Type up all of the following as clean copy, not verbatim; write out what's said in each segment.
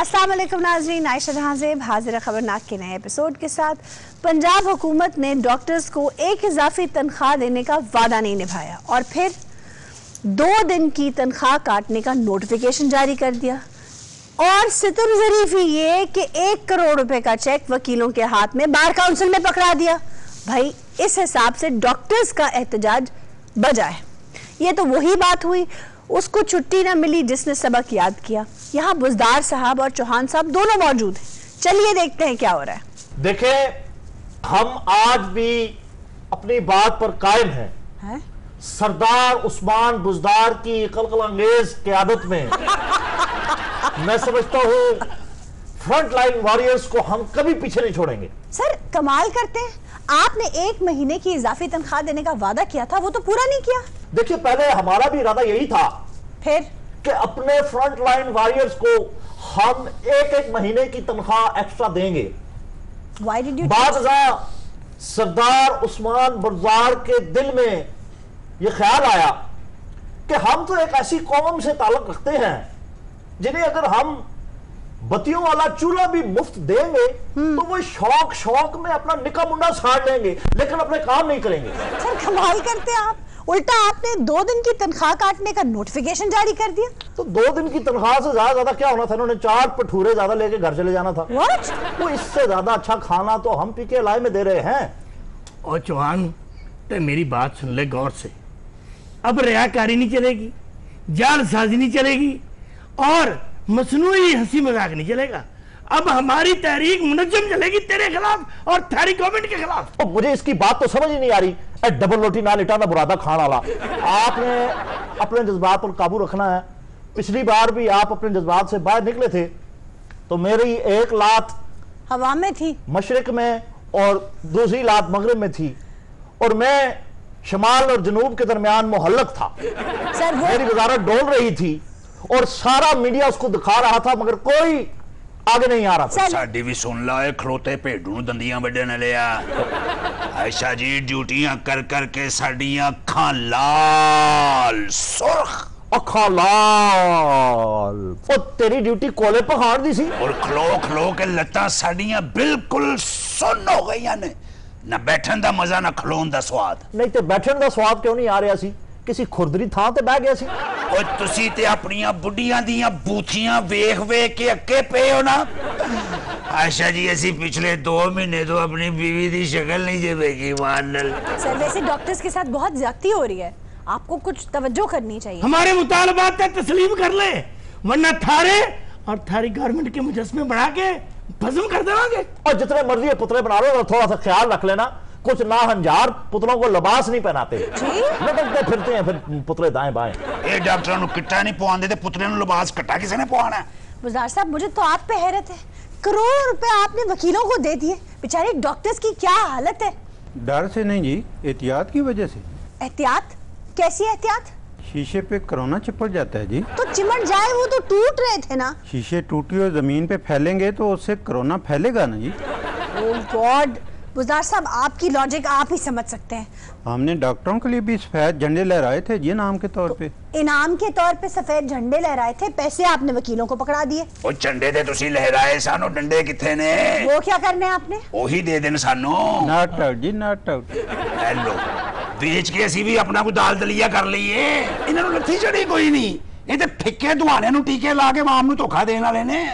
अस्सलाम वालेकुम नाज़रीन, आयशा जहांज़ेब हाजिर खबरनाक के नए एपिसोड के साथ। पंजाब हुकूमत ने डॉक्टर्स को एक इजाफी तनख्वाह देने का वादा नहीं निभाया और फिर 2 दिन की तनख्वाह काटने का नोटिफिकेशन जारी कर दिया। और सितुर ज़रीफी ये कि 1 करोड़ रुपए का चेक वकीलों के हाथ में बार काउंसिल में पकड़ा दिया। भाई इस हिसाब से डॉक्टर्स का एहतजाज बजा है। ये तो वही बात हुई, उसको छुट्टी ना मिली जिसने सबक याद किया। यहाँ बुजदार साहब और चौहान साहब दोनों मौजूद हैं। चलिए देखते हैं क्या हो रहा है। देखें, हम आज भी अपनी बात पर कायम हैं। है? सरदार उस्मान बुजदार की कलकलंगेज क़यादत में मैं समझता हूँ फ्रंट लाइन वॉरियर्स को हम कभी पीछे नहीं छोड़ेंगे। सर कमाल करते हैं, आपने 1 महीने की इजाफी तनख्वाह देने का वादा किया था, वो तो पूरा नहीं किया। देखिए, पहले हमारा भी इरादा यही था फिर कि अपने फ्रंट लाइन वॉरियर्स को हम 1-1 महीने की तनख्वाह एक्स्ट्रा देंगे। Why did you बाद सरदार उस्मान बुजदार के दिल में यह ख्याल आया कि हम तो एक ऐसी कौम से ताल्लुक रखते हैं जिन्हें अगर हम बत्तियों वाला चूल्हा भी मुफ्त देंगे तो वो शौक में अपना निका मुंडा साड़ लेंगे, लेकिन अपने काम नहीं करेंगे। सर कमाल करते हैं आप, उल्टा आपने 2 दिन की तनख्वाह काटने का नोटिफिकेशन जारी कर दिया। तो 2 दिन की तनख्वाह से ज्यादा क्या होना था? उन्होंने 4 भटूरे ज्यादा लेके घर चले जाना था। What? वो इससे ज्यादा अच्छा खाना तो हम पीके लाई में दे रहे हैं। और चौहान ते मेरी बात सुन ले गौर से, अब रियाकारी नहीं चलेगी, जालसाजी नहीं चलेगी और मसनूई हंसी मजाक नहीं चलेगा। अब हमारी तहरीक मुनज्जम चलेगी तेरे खिलाफ और थारी गवर्नमेंट के खिलाफ। तो मुझे इसकी बात तो समझ ही नहीं आ रही। डबल रोटी ना लिटा ना बुरादा खान वाला। आपने अपने जज्बात पर काबू रखना है। पिछली बार भी आप अपने जज्बात से बाहर निकले थे तो मेरी एक लात हवा में थी, मशरिक में, और दूसरी लात मगरिब में थी, और मैं शमाल और जनूब के दरमियान मुहल्लक था। सर वो मेरी वजारत डोल रही थी और सारा मीडिया उसको दिखा रहा था, मगर कोई आगे नहीं आ रहा था। साडी भी सुन ला, खड़ोते भेडू नूं दंदियां वड्डण लिया। आयशा जी ड्यूटियां कर करके साडियां अखां लाल सुर्ख, अखा लाल। ओ तेरी ड्यूटी कोले पहाड़ दी सी और खलो के लत्तां साडियां बिल्कुल सुन्न हो गईयां ने। ना बैठन दा मजा ना खलोन दा स्वाद। नहीं ते बैठन दा स्वाद क्यों नहीं आ रहा सी? किसी खुरदरी थां ते बह गया सी। और तुसी ते अपनियां बुढ़ियां दियां बूथियां वेख के अक्के पे हो ना। आयशा जी असी पिछले 2 महीने तो अपनी बीवी दी शक्ल नहीं जे देखी। मानल सर वैसे डॉक्टर्स के साथ बहुत ज्यादती हो रही है, आपको कुछ तवज्जो करनी चाहिए। हमारे मुतालबात का तस्लीम कर ले, वरना थारे और थारी गवर्नमेंट के मुजस्मे बना के भस्म कर देवांगे। और जितने मर्जी पुतले बना लो, थोड़ा सा ख्याल रख लेना, कुछ ना हंजार पुतलों को लिबास नहीं पहनाते, लटकते फिरते हैं फिर पुतले दाएं बाएं। ए डॉक्टरां नूं किट्टा नहीं पवांदे ते पुतले नूं लिबास कट्टा किसे ने पवाना है? बुजदार साहब मुझे तो आप पे हैरत है, करोड़ रुपए आपने वकीलों को दे दिए, बेचारे डॉक्टर्स की क्या हालत है। डर से नहीं जी, एहतियात की वजह से। एहतियात? कैसी एहतियात? शीशे पे कोरोना चिपक जाता है जी। तो चिमट जाए, वो तो टूट रहे थे ना। शीशे टूटी और जमीन पे फैलेंगे तो उससे कोरोना फैलेगा ना जी। ओह गॉड, बुजदार साहब आपकी लॉजिक आप ही समझ सकते हैं। हमने डॉक्टरों के लिए भी सफेद झंडे लहराए थे जी, इनाम के तौर पे। इनाम के तौर पे सफेद झंडे लहराए थे, पैसे आपने वकीलों को पकड़ा दिए। ओ झंडे ते तुसी लहराए, सानू डंडे किथे ने? वो क्या करने आपने? ओही दे देन सानू। नॉट आउट जी, नॉट आउट। हेलो, बेच के असी भी अपना कोई दाल दलिया कर लईए। इन्हां नूं लत्थी चढ़ी कोई नहीं, ये ते फिक्के दुआने नूं टीके ला के आवाम नूं धोखा देने वाले ने।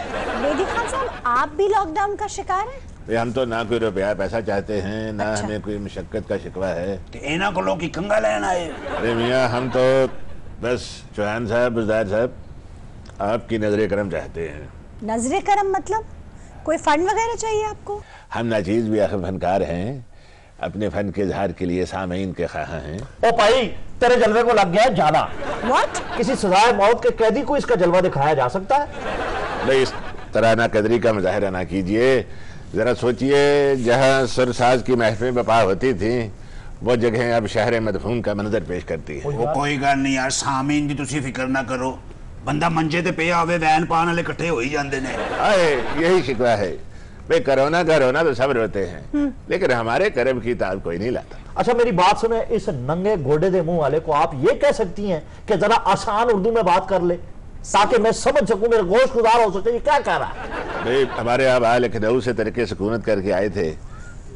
बेदी खान साहब आप भी लॉकडाउन का शिकार हैं? हम तो ना कोई रुपया पैसा चाहते हैं, ना अच्छा। हमें कोई मुशक्कत का शिकवा है। ते इन्हां कोलों की कंगा लेना है? अरे मियाँ, हम तो बस चौहान साहब, बुजदार साहब, आपकी नजर करम चाहते हैं। नजरे करम मतलब कोई फंड वगैरह चाहिए आपको? हम नाचीज भी आखिर फनकार हैं, अपने फन के इजहार के लिए सामईन के ख्वाह हैं। ओ भाई, तेरे जलवे को लग गया है जाना। What? किसी सजाए मौत के कैदी को इसका जलवा दिखाया जा सकता है? नहीं, इस तरह ना कदरी का मुजाहरा ना कीजिए। जरा सोचिए, जहाँ सुरसाज की महफिल बपा होती थी वो जगह अब शहर मदफून का मंजर पेश करती है। वो कोई गल नहीं यार, सामीन दी तुसी फिक्र ना करो। बंदा मंजे ते पिया होवे, वैन पान वाले इकट्ठे हो ही जांदे ने। आए, यही शिकवा है भाई। कोरोना तो सब रोते हैं, लेकिन हमारे करम की ताब कोई नहीं लाता। अच्छा मेरी बात सुने, इस नंगे घोड़े दे मुंह वाले को आप ये कह सकती हैं कि जरा आसान उर्दू में बात कर ले? ताकि मैं समझ सकूं, मेरे गोश्त गुजार हो सके ये क्या कह रहा है। भाई हमारे आबा लखनऊ से तरीके सुकूनत करके आए थे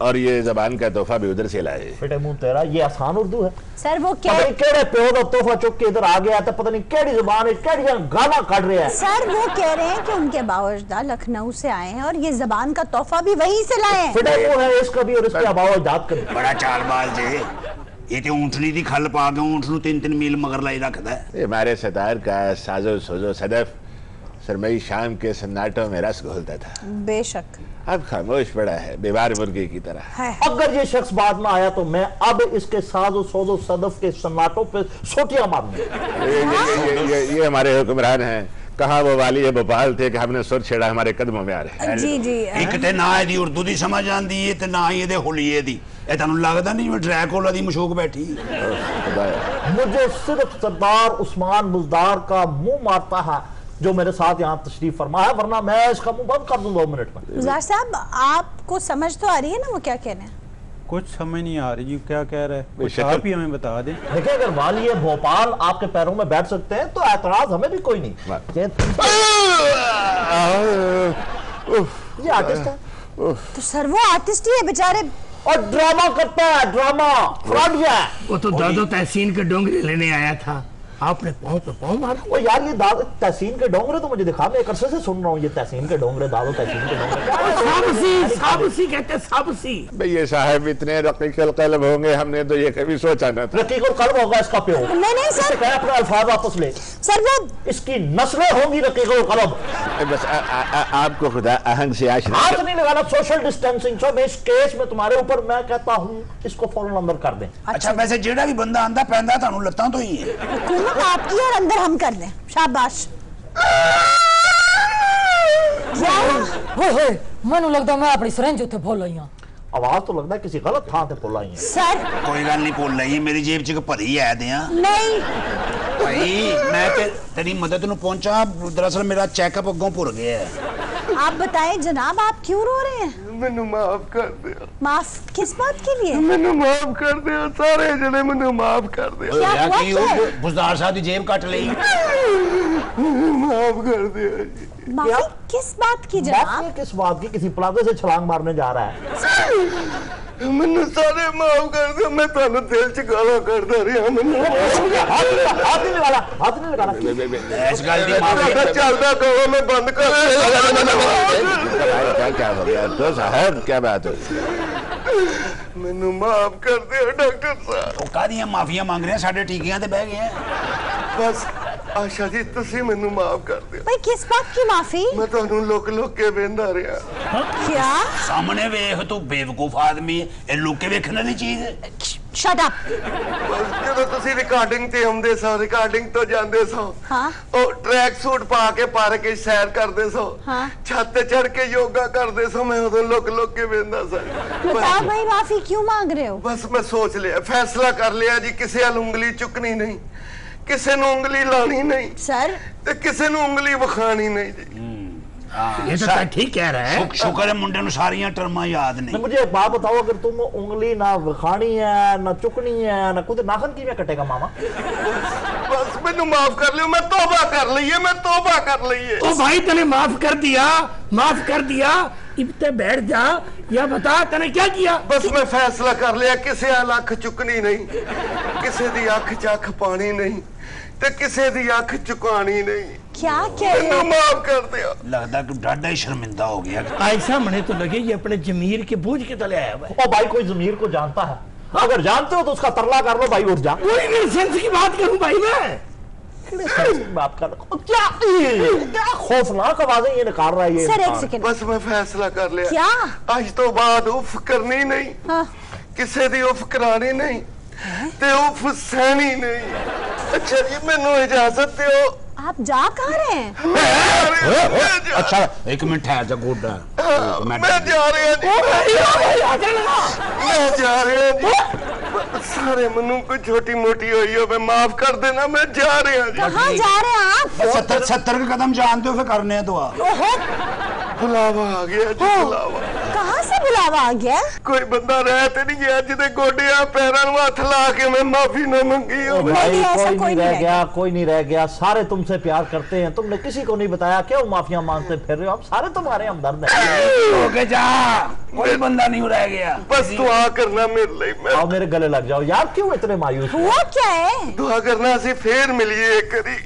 और ये जबान का तोहफा भी उधर से लाए। बेटे मुंह तेरा, ये आसान उर्दू है। सर वो क्या, पता नहीं केड़े प्यो दा तोहफा चुक के इधर आ गया था, पता नहीं केड़ी जुबान है, केड़ियां गाना काट रहे हैं। सर वो कह रहे हैं कि उनके बावजदा लखनऊ से आए हैं और ये जबान का तोहफा भी वहीं से लाए हैं। बेटे वो है इसका भी और इसके अबावजात का भी। बड़ा चालबाज जे, ये तो ऊंटनी दी खल पा के ऊंट नूं 3-3 मील मगर लाई रखदा है। ये हमारे सतार का साजो सोजो सदफ सरमई शाम के सन्नाटों में रस घोलता था, बेशक अब खामोश पड़ा है बेवार मुर्गे की तरह। है। अगर ये शख्स बाद में आया तो मैं अब इसके साजो सोजो सदफ के सन्नाटों पे सोटियां मारूंगा। ये हमारे हुक्मरान हैं, कहाँ वो वाली है भोपाल थे कि हमने सुर छेड़ा हमारे कदमों में आ रहे हैं। जी जी एक ते ना ਇਹਦੀ ਉਰਦੂ ਦੀ ਸਮਝ ਆਂਦੀ ਏ ਤੇ ਨਾ ਹੀ ਇਹਦੇ ਹੁਲੀਏ ਦੀ। ਇਹ ਤੁਹਾਨੂੰ ਲੱਗਦਾ ਨਹੀਂ ਜਿਵੇਂ ਡਰੈਕੋਲਾ ਦੀ ਮਸ਼ੂਕ बैठी। मुझे सिर्फ सरदार उस्मान बुजदार का मुंह मारता है जो मेरे साथ यहाँ तशरीफ फरमा है, वरना मैं इसका मुंह बंद कर दूं 2 मिनट में। गुजार साहब आपको समझ तो आ रही है ना वो क्या कह रहे हैं? कुछ समझ नहीं आ रही जी क्या कह रहा है, कुछ बेशक। आप ही हमें बता दें। देखिए अगर वाली है भोपाल आपके पैरों में बैठ सकते हैं तो एतराज हमें भी कोई नहीं। ये आर्टिस्ट है तो सर वो आर्टिस्ट ही है बेचारे। और ड्रामा करता है, ड्रामा फ्रॉडिया है। वो तो दादो तहसीन के डोंगरे लेने आया था, आपने पाँव पे पाँव मार ओ यार ये तहसीन के डोंगरे तो मुझे दिखा, मैं एक अरसे से सुन रहा हूँ ये तहसीन के डोंगरे, दादो तहसीन के डोंगरे। साबसी कहते हैं, साबसी। भाई ये साहब इतने रकीकल कल्ब होंगे हमने तो ये कभी सोचा न था। रकीकुल कल्ब होगा इसका प्यो। नहीं सर, क्या अपने अल्फाज वापस ले। सर वो इसकी नस्लें होंगी रकीकुल कल्ब। बस आपको खुदा आहंग से आशना। हाथ नहीं लगाना, सोशल डिस्टेंसिंग। सो मैं इस केस में तुम्हारे ऊपर मैं कहता हूँ इसको फौरन अंदर कर दें। अच्छा वैसे जेड़ा भी बंदा आंदा पैंदा ਤੁਹਾਨੂੰ ਲੱਤਾਂ ਤੋਂ ਹੀ ਹੈ। हुकूमत आपकी और अंदर हम कर दें। शाबाश। मैनू लगता मैं अपनी सिरंज उत्थे भूल आई हां। आवाज तो लगता है किसी गलत थां ते पुल आई है। सर कोई गल नहीं भूल रही मेरी जेब च भरी है दियां। नहीं भाई मैं ते तेरी मदद नु पहुंचा, दरअसल मेरा चेकअप अगों भुर गया है। आप बताएं जनाब आप क्यों रो रहे हैं? मैनू माफ कर दिया, माफ किस बात के लिए? मैनू माफ कर दिया, सारे जने मैनू माफ कर दिया, क्या हुआ क्या? बुजदार साहब की जेब कट ली। माफ कर दिया जी। माफी किस बात की जनाब? बात किस बात की? किसी प्लाजे से छलांग मारने जा रहा है। मैनू सारे माफ कर दिया, मैं थानू दिल च गाला करदा रहा। मैनू हाथ नहीं लगाना, हाथ नहीं लगाना। इस गल दी माफी चलदा कहो मैं बंद कर। क्या हो गया तो साहब, क्या बात हो? मैनू माफ कर दिया डॉक्टर साहब। कादियां माफियां मांग रहे हैं, साडे टीकियां ते बह गए हैं। बस आशा जी तुसी मैनू माफ कर दिया, भाई किस बात की माफी? मैं थानू लुक लुक के वेंदा रहा। क्या? सामने वेख तू बेवकूफ आदमी, ए लुके वेखण वाली चीज है। Shut up. बस ਜਦੋਂ ਤੁਸੀਂ ਰਿਕਾਰਡਿੰਗ ਤੇ ਆਉਂਦੇ ਸੋ, ਰਿਕਾਰਡਿੰਗ ਤੋਂ ਜਾਂਦੇ ਸੋ, हाँ ਉਹ ਟਰੈਕ ਸੂਟ ਪਾ ਕੇ ਪਾਰਕ ਵਿੱਚ ਸੈਰ ਕਰਦੇ ਸੋ, हाँ ਛੱਤ ਤੇ ਚੜ ਕੇ ਯੋਗਾ ਕਰਦੇ ਸੋ, ਮੈਂ ਉਦੋਂ ਲੁਕ ਲੁਕ ਕੇ ਵੇਂਦਾ ਸਾਂ। बताओ भाई माफी क्यों मांग रहे हो? बस मैं सोच लिया, फैसला कर लिया जी, किसी हल उंगली चुकनी नहीं, किसी ने उंगली लानी नहीं सर ते किसी ने उंगली विखानी नहीं जी। ये तो ठीक कह रहा है। शुक्र है मुंडे नु सारियां टर्मां याद नहीं। मुझे एक बात बताओ, अगर तुम उंगली ना विखानी है ना चुकनी है ना कुछ, नाखन की में कटेगा मामा? बस मैनू माफ कर लियो, मैं तौबा कर ली है, मैं तौबा कर ली है। तो भाई तने माफ कर दिया, माफ कर दिया। इब्ते बैठ जा या बता तने क्या किया? बस मैं फैसला कर लिया, किसी हल अख चुकनी नहीं, किसी दी अख च अख पानी नहीं ते किसी दी अख चुकानी नहीं। क्या कह रहे मैनू हो? माफ कर दिया। लगता कि डाढा ही शर्मिंदा हो गया। ऐसा मने तो लगे ये अपने जमीर के बोझ के तले आया हुआ है। ओ भाई कोई जमीर को जानता है? अगर जानते हो तो उसका तरला कर लो भाई, उठ जा। कोई मेरे सेंस की बात करूं भाई मैं। बात कर क्या खौफनाक आवाजें ये निकाल रहा है ये सर एक इंसान। सेकंड। बस मैं फैसला कर लिया, क्या? आज तो बाद उफ करनी नहीं, हाँ किसी दी उफ करानी नहीं ते उफ सहनी नहीं। अच्छा जी मैनू इजाजत दियो। आप जा कहाँ रहे हैं? अच्छा एक मिनट ठहर जा गोडा। मैं जा रहा जी, मैं जा रहा जी। सारे मनु कोई छोटी मोटी हुई हो, मैं माफ कर देना, मैं जा रहा जी। कहाँ जा रहे हैं आप? 70 के कदम जानते हो फिर करने हैं दुआ। ओहो बुलावा आ गया जी, बुलावा। कहाँ से बुला दावा आ गया है? कोई बंदा रह तो नहीं गया जिदे गोडिया पैरों में हाथ ला के मैं माफी न मंगी हो। भाई नहीं, ऐसा कोई कोई नहीं नहीं रह गया, कोई नहीं रह गया। सारे तुमसे प्यार करते हैं, तुमने किसी को नहीं बताया, क्यों माफिया मांगते फिर रहे हो? हम सारे तुम्हारे हमदर्द हैं। ओके जा, कोई बंदा नहीं रह गया। बस दुआ करना मेरे लिए। मैं आओ मेरे गले लग जाओ यार, क्यों इतने मायूस हो? हुआ क्या है? दुआ करना सी फिर मिलिए करी।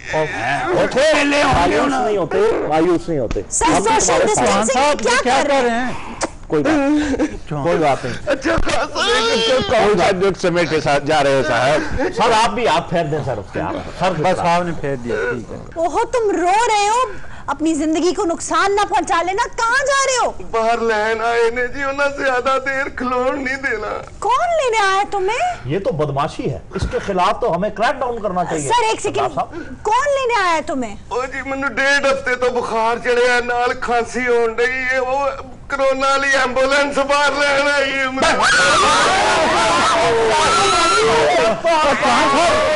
मायूस नहीं होते, मायूस नहीं होते। सर सोशल डिस्टेंसिंग क्या कर रहे हैं? कोई बात नहीं। अच्छा कौन सा दुख समेट के साथ जा रहे हो साहब? सर आप भी हाथ फेर दें सर उसके। आप सर बस साहब ने फेर दिया, ठीक है। ओहो तुम रो रहे हो, अपनी जिंदगी को नुकसान ना पहुंचा लेना। कहाँ जा रहे हो? बाहर लैन आए ने जी, उन्हें ज्यादा देर खलोन नहीं देना। कौन लेने आया तुम्हें? ये तो बदमाशी है, इसके खिलाफ तो हमें क्रैक डाउन करना चाहिए। सर एक सेकंड, कौन लेने आया तुम्हें? ओ जी मैंने 1.5 हफ्ते तो बुखार चढ़िया, नाल खांसी होन रही है, वो कोरोना वाली एम्बुलेंस बाहर लैन आई है।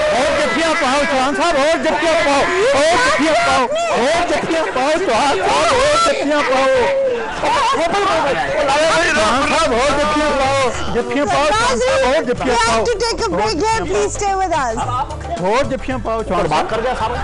और जफ्फियां पाओ चौहान साहब, और जफ्फियां पाओ, और जफ्फियां पाओ, और जफ्फियां पाओ चौहान साहब, और जफ्फियां पाओ चौहान साहब, और जफ्फियां पाओ, जफ्फियां पाओ चौहान साहब, और जफ्फियां We पाओ, have to take a break here. Please stay with us. और जफ्फियां पाओ चौहान बात कर गया सारा।